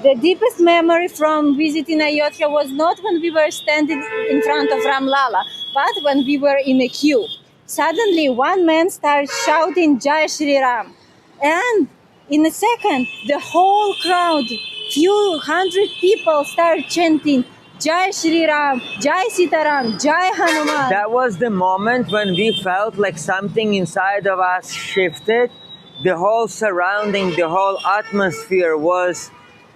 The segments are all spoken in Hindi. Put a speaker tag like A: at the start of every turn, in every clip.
A: The deepest memory from visiting Ayodhya was not when we were standing in front of Ram Lala, but when we were in a queue. Suddenly, one man started shouting Jai Shri Ram, and in a second, the whole crowd, few hundred people, started chanting Jai Shri Ram, Jai Sitaram, Jai Hanuman.
B: That was the moment when we felt like something inside of us shifted. The whole surrounding, the whole atmosphere was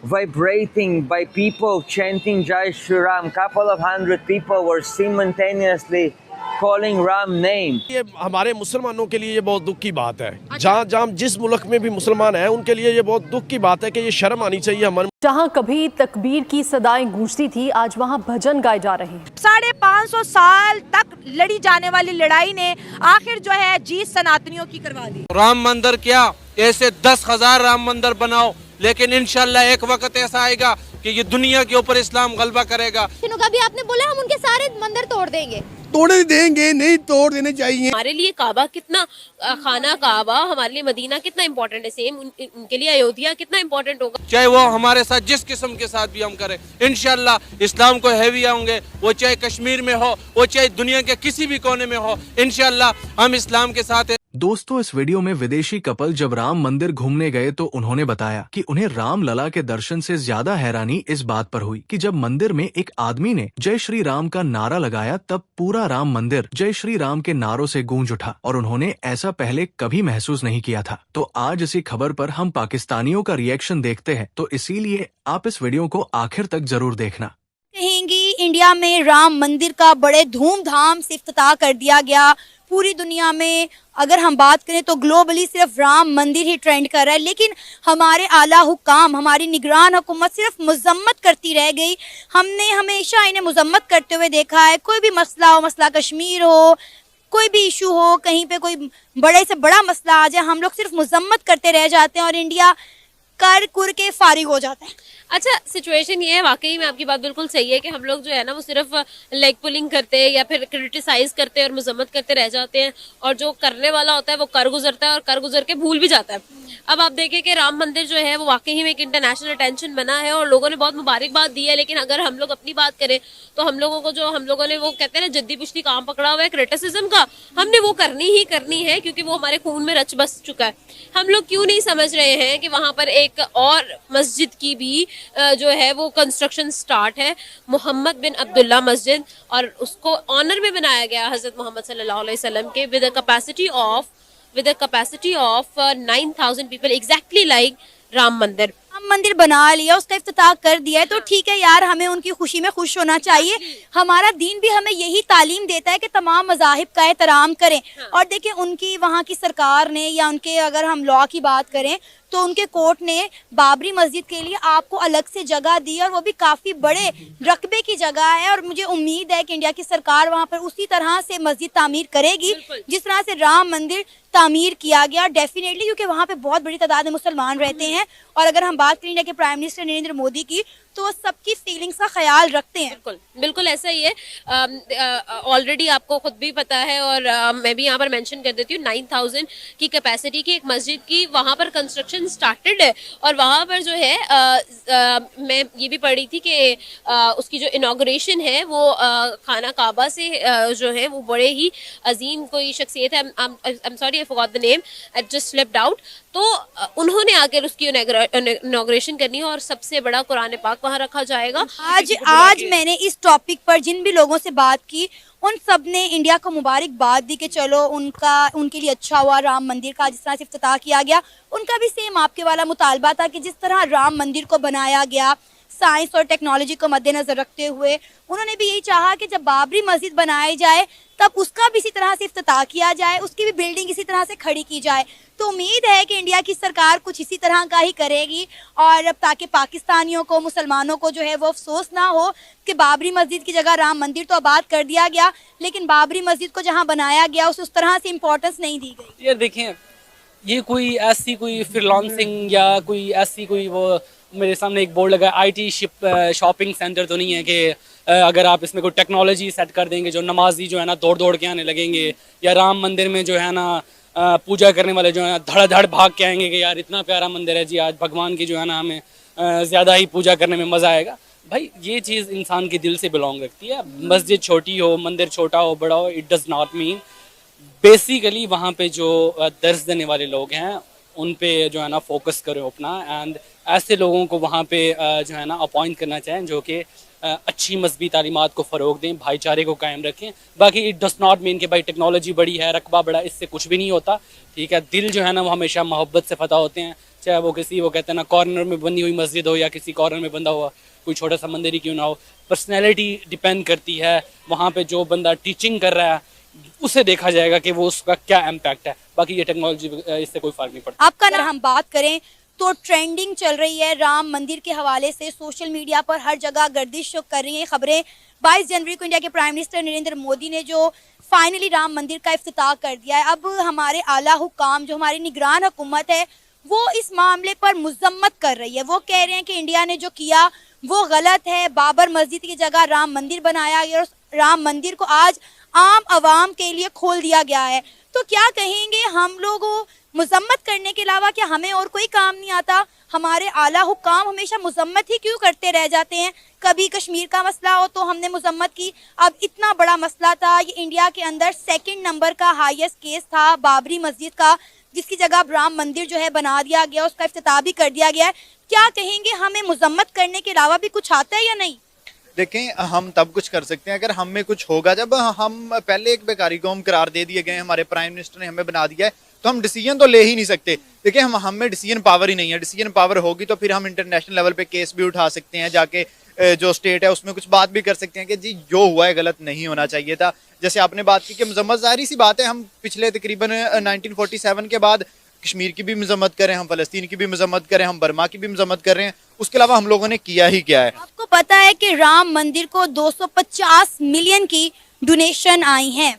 B: vibrating by people chanting Jai Shri Ram. Couple of hundred people were simultaneously calling Ram name.
C: ये हमारे मुसलमानों के लिए ये बहुत दुख की बात है। जहाँ जहाँ जिस मुल्क में भी मुसलमान हैं उनके लिए ये बहुत दुख की बात है कि ये शर्म आनी चाहिए हमारे।
D: जहाँ कभी तकबीर की सदाएं गूंजती थी, आज वहाँ भजन गाए जा रहे हैं।
E: 550 साल तक लड़ी जाने वाली लड़ाई ने आखिर जो है जीत सनातनियों की करवा दी।
F: राम मंदिर क्या, ऐसे 10,000 राम मंदिर बनाओ, लेकिन इंशाल्लाह एक वक्त ऐसा आएगा कि ये दुनिया के ऊपर इस्लाम गलबा करेगा।
G: कभी आपने बोला हम उनके सारे मंदिर तोड़ देंगे?
H: तोड़ देंगे नहीं, तोड़ देने चाहिए।
I: हमारे लिए काबा कितना, खाना काबा हमारे लिए मदीना कितना इम्पोर्टेंट है, सेम उनके लिए अयोध्या कितना इम्पोर्टेंट होगा।
F: चाहे वो हमारे साथ जिस किस्म के साथ भी हम करें, इंशाल्लाह इस्लाम को हैवी आएंगे, वो चाहे कश्मीर में हो, वो चाहे दुनिया के किसी भी कोने में हो, इंशाल्लाह हम इस्लाम के साथ हैं।
J: दोस्तों, इस वीडियो में विदेशी कपल जब राम मंदिर घूमने गए तो उन्होंने बताया कि उन्हें राम लला के दर्शन से ज्यादा हैरानी इस बात पर हुई कि जब मंदिर में एक आदमी ने जय श्री राम का नारा लगाया तब पूरा राम मंदिर जय श्री राम के नारों से गूंज उठा और उन्होंने ऐसा पहले कभी महसूस नहीं किया था। तो आज इसी खबर पर हम पाकिस्तानियों का रिएक्शन देखते हैं, तो इसीलिए आप इस वीडियो को आखिर तक जरूर देखना।
E: कहेंगी इंडिया में राम मंदिर का बड़े धूमधाम से इफ्तिताह कर दिया गया। पूरी दुनिया में अगर हम बात करें तो ग्लोबली सिर्फ राम मंदिर ही ट्रेंड कर रहा है, लेकिन हमारे आला हुक्काम, हमारी निगरान हुकूमत सिर्फ मजम्मत करती रह गई। हमने हमेशा इन्हें मजम्मत करते हुए देखा है। कोई भी मसला हो, मसला कश्मीर हो, कोई भी इशू हो, कहीं पे कोई बड़े से बड़ा मसला आ जाए, हम लोग सिर्फ मजम्मत करते रह जाते हैं और इंडिया कर कुर के फारिग हो जाता है।
I: अच्छा, सिचुएशन ये है, वाकई में आपकी बात बिल्कुल सही है कि हम लोग जो है ना वो सिर्फ लेग पुलिंग करते हैं या फिर क्रिटिसाइज करते हैं और मजम्मत करते रह जाते हैं, और जो करने वाला होता है वो कर गुजरता है और कर गुजर के भूल भी जाता है। अब आप देखें कि राम मंदिर जो है वो वाकई में एक इंटरनेशनल अटेंशन बना है और लोगों ने बहुत मुबारकबाद दी है, लेकिन अगर हम लोग अपनी बात करें तो हम लोगों ने वो कहते हैं ना जद्दी पुश्ती काम पकड़ा हुआ है क्रिटिसिज्म का, हमने वो करनी ही करनी है क्योंकि वो हमारे खून में रच बस चुका है। हम लोग क्यों नहीं समझ रहे हैं कि वहां पर एक और मस्जिद की भी जो है वो कंस्ट्रक्शन स्टार्ट है, मोहम्मद बिन अब्दुल्ला मस्जिद, और उसको ऑनर में बनाया गया हजरत मोहम्मद सल्लल्लाहु अलैहि वसल्लम के, with a capacity of 9,000 people, exactly like Ram मंदिर।
E: राम मंदिर बना लिया, उसका इफ्तिताह कर दिया है, तो ठीक है यार, हमें उनकी खुशी में खुश होना चाहिए। हमारा दीन भी हमें यही तालीम देता है कि तमाम मज़ाहिब का एहतराम करें। और देखिए, उनकी वहाँ की सरकार ने, या उनके अगर हम लॉ की बात करें तो उनके कोर्ट ने बाबरी मस्जिद के लिए आपको अलग से जगह दी, और वो भी काफ़ी बड़े रकबे की जगह है। और मुझे उम्मीद है कि इंडिया की सरकार वहाँ पर उसी तरह से मस्जिद तामीर करेगी जिस तरह से राम मंदिर तामीर किया गया, डेफिनेटली, क्योंकि वहाँ पे बहुत बड़ी तादाद में मुसलमान रहते हैं। और अगर हम बात करें इंडिया के प्राइम मिनिस्टर नरेंद्र मोदी की, तो सबकी फीलिंग्स का ख्याल रखते हैं।
I: बिल्कुल ऐसा ही है। ऑलरेडी आपको खुद भी पता है, और मैं भी यहाँ पर मेंशन कर देती हूँ, 9,000 की कैपेसिटी की एक मस्जिद की वहाँ पर कंस्ट्रक्शन स्टार्टेड है। और वहाँ पर जो है मैं ये भी पढ़ी थी कि उसकी जो इनॉग्रेशन है वो खाना काबा से जो है वो बड़े ही अजीम कोई शख्सियत है, I am sorry, I forgot the name, it just slipped out, तो उन्होंने आकर उसकी इनॉग्रेशन करनी है और सबसे बड़ा कुरान पाक वहाँ रखा जाएगा।
E: आज मैंने इस टॉपिक पर जिन भी लोगों से बात की, उन सब ने इंडिया को मुबारकबाद दी कि चलो उनके लिए अच्छा हुआ राम मंदिर का जिस तरह से इफ्तिताह किया गया। उनका भी सेम आपके वाला मुतालबा था कि जिस तरह राम मंदिर को बनाया गया साइंस और टेक्नोलॉजी को मद्देनजर रखते हुए, उन्होंने भी यही चाहा कि जब बाबरी मस्जिद बनाई जाए तब उसका भी इसी तरह से इफ्तिताह किया जाए, उसकी भी बिल्डिंग इसी तरह से खड़ी की जाए। तो उम्मीद है कि इंडिया की सरकार कुछ इसी तरह का ही करेगी, और ताकि पाकिस्तानियों को, मुसलमानों को जो है वो अफसोस ना हो कि बाबरी मस्जिद की जगह राम मंदिर तो आबाद कर दिया गया, लेकिन बाबरी मस्जिद को जहाँ बनाया गया उस तरह से इम्पोर्टेंस नहीं दी गई।
K: ये देखें, ये कोई ऐसी कोई फ्रीलांसिंग या कोई ऐसी कोई वो मेरे सामने एक बोर्ड लगा IT शॉपिंग सेंटर तो नहीं है कि अगर आप इसमें कोई टेक्नोलॉजी सेट कर देंगे जो नमाजी जो है ना दौड़ दौड़ के आने लगेंगे, या राम मंदिर में जो है ना पूजा करने वाले जो है धड़ धड़ भाग के आएंगे कि यार इतना प्यारा मंदिर है जी, आज भगवान की जो है ना हमें ज़्यादा ही पूजा करने में मज़ा आएगा। भाई ये चीज़ इंसान के दिल से बिलोंग रखती है। मस्जिद छोटी हो, मंदिर छोटा हो, बड़ा हो, it does not mean. Basically वहाँ पे जो दर्स देने वाले लोग हैं उन पे जो है ना फोकस करें अपना, एंड ऐसे लोगों को वहाँ पे जो है ना अपॉइंट करना चाहें जो कि अच्छी मजहबी तालीमात को फ़रोग दें, भाईचारे को कायम रखें। बाकी इट डज़ नॉट मीन कि भाई टेक्नोलॉजी बड़ी है, रकबा बड़ा, इससे कुछ भी नहीं होता। ठीक है, दिल जो है ना वो हमेशा मोहब्बत से फतह होते हैं, चाहे वो कहते हैं ना कॉर्नर में बनी हुई मस्जिद हो या किसी कॉर्नर में बंधा हुआ कोई छोटा सा मंदिर ही क्यों ना हो। पर्सनैलिटी डिपेंड करती है, वहाँ पे जो बंदा टीचिंग कर रहा है उसे देखा जाएगा कि वो उसका क्या इम्पैक्ट है। बाकी ये टेक्नोलॉजी इससे कोई फर्क नहीं पड़ता।
E: आपका अगर हम बात करें तो ट्रेंडिंग चल रही है राम मंदिर के हवाले से, सोशल मीडिया पर हर जगह गर्दिश कर रही है खबरें। 22 जनवरी को इंडिया के प्राइम मिनिस्टर नरेंद्र मोदी ने जो फाइनली राम मंदिर का इफ्तिताह कर दिया है, अब हमारे आला हुकाम जो हमारी निगरान हुकूमत है वो इस मामले पर मजम्मत कर रही है। वो कह रहे हैं कि इंडिया ने जो किया वो गलत है, बाबर मस्जिद की जगह राम मंदिर बनाया गया और राम मंदिर को आज आम आवाम के लिए खोल दिया गया है। तो क्या कहेंगे, हम लोगों मजम्मत करने के अलावा क्या हमें और कोई काम नहीं आता? हमारे आला हुकाम हमेशा मजम्मत ही क्यों करते रह जाते हैं? कभी कश्मीर का मसला हो तो हमने मजम्मत की, अब इतना बड़ा मसला था, ये इंडिया के अंदर 2nd नंबर का हाईएस्ट केस था बाबरी मस्जिद का, जिसकी जगह अब राम मंदिर जो है बना दिया गया, उसका इफ्तिताह भी कर दिया गया है। क्या कहेंगे, हमें मजम्मत करने के अलावा भी कुछ आता है या नहीं?
L: देखें, हम तब कुछ कर सकते हैं अगर हम में कुछ होगा। जब हम पहले एक बेकारी कौम करार दे दिए गए, हमारे प्राइम मिनिस्टर ने हमें बना दिया है, तो हम डिसीजन तो ले ही नहीं सकते। देखिए, हम में डिसीजन पावर ही नहीं है। डिसीजन पावर होगी तो फिर हम इंटरनेशनल लेवल पे केस भी उठा सकते हैं, जाके जो स्टेट है उसमें कुछ बात भी कर सकते हैं कि जी जो हुआ है गलत नहीं होना चाहिए था। जैसे आपने बात की कि मजम्मत, जाहिर सी बात है, हम पिछले तकरीबन 1947 के बाद कश्मीर की भी मजम्मत करें, हम फ़लस्तीन की भी मजम्मत करें, हम बर्मा की भी मजम्मत कर रहे हैं, उसके अलावा हम लोगों ने किया ही क्या है?
E: आपको पता है कि राम मंदिर को 250 मिलियन की डोनेशन आई है।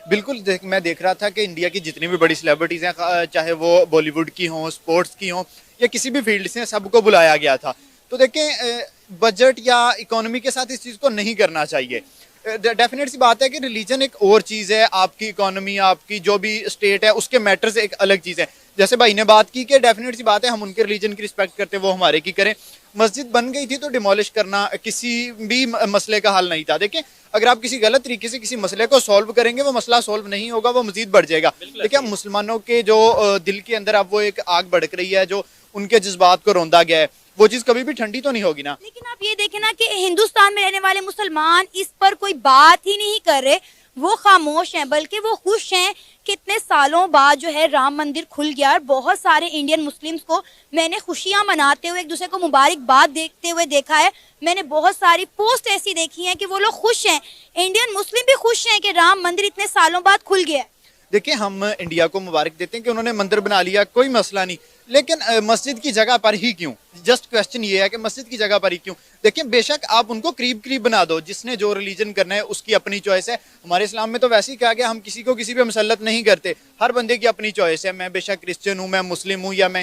L: बिल्कुल, मैं देख रहा था कि इंडिया की जितनी भी बड़ी सेलिब्रिटीज़ हैं, चाहे वो बॉलीवुड की हों, स्पोर्ट्स की हों या किसी भी फील्ड से, सबको बुलाया गया था। तो देखें, बजट या इकोनॉमी के साथ इस चीज़ को नहीं करना चाहिए। डेफिनेट सी बात है कि रिलीजन एक और चीज़ है, आपकी इकोनॉमी, आपकी जो भी स्टेट है उसके मैटर्स एक अलग चीज़ है। जैसे भाई ने बात की कि डेफिनेट सी बात है, हम उनके रिलीजन की रिस्पेक्ट करते, वो हमारे की करें। मस्जिद बन गई थी तो डिमोलिश करना किसी भी मसले का हल नहीं था। देखें, अगर आप किसी गलत तरीके से किसी मसले को सॉल्व करेंगे, वो मसला सॉल्व नहीं होगा, वो मजीद बढ़ जाएगा। देखिए, हम मुसलमानों के जो दिल के अंदर अब वो एक आग भड़क रही है, जो उनके जज्बात को रौंदा गया है, वो चीज़ कभी भी ठंडी तो नहीं होगी ना।
E: लेकिन आप ये देखें ना कि हिंदुस्तान में रहने वाले मुसलमान इस पर कोई बात ही नहीं कर रहे, वो खामोश हैं, बल्कि वो खुश हैं कि इतने सालों बाद जो है राम मंदिर खुल गया। और बहुत सारे इंडियन मुस्लिम्स को मैंने खुशियां मनाते हुए, एक दूसरे को मुबारकबाद देते हुए देखा है। मैंने बहुत सारी पोस्ट ऐसी देखी हैं कि वो लोग खुश हैं, इंडियन मुस्लिम भी खुश हैं कि राम मंदिर इतने सालों बाद खुल गया।
L: देखिए, हम इंडिया को मुबारक देते हैं कि उन्होंने मंदिर बना लिया, कोई मसला नहीं, लेकिन मस्जिद की जगह पर ही क्यों? जस्ट क्वेश्चन ये है कि मस्जिद की जगह पर ही क्यों? देखिए, बेशक आप उनको करीब करीब बना दो, जिसने जो रिलीजन करना है उसकी अपनी चॉइस है। हमारे इस्लाम में तो वैसे ही कहा गया, हम किसी को किसी पे मुसल्लत नहीं करते, हर बंदे की अपनी चॉइस है। मैं बेशक क्रिश्चियन हूँ, मैं मुस्लिम हूँ या मैं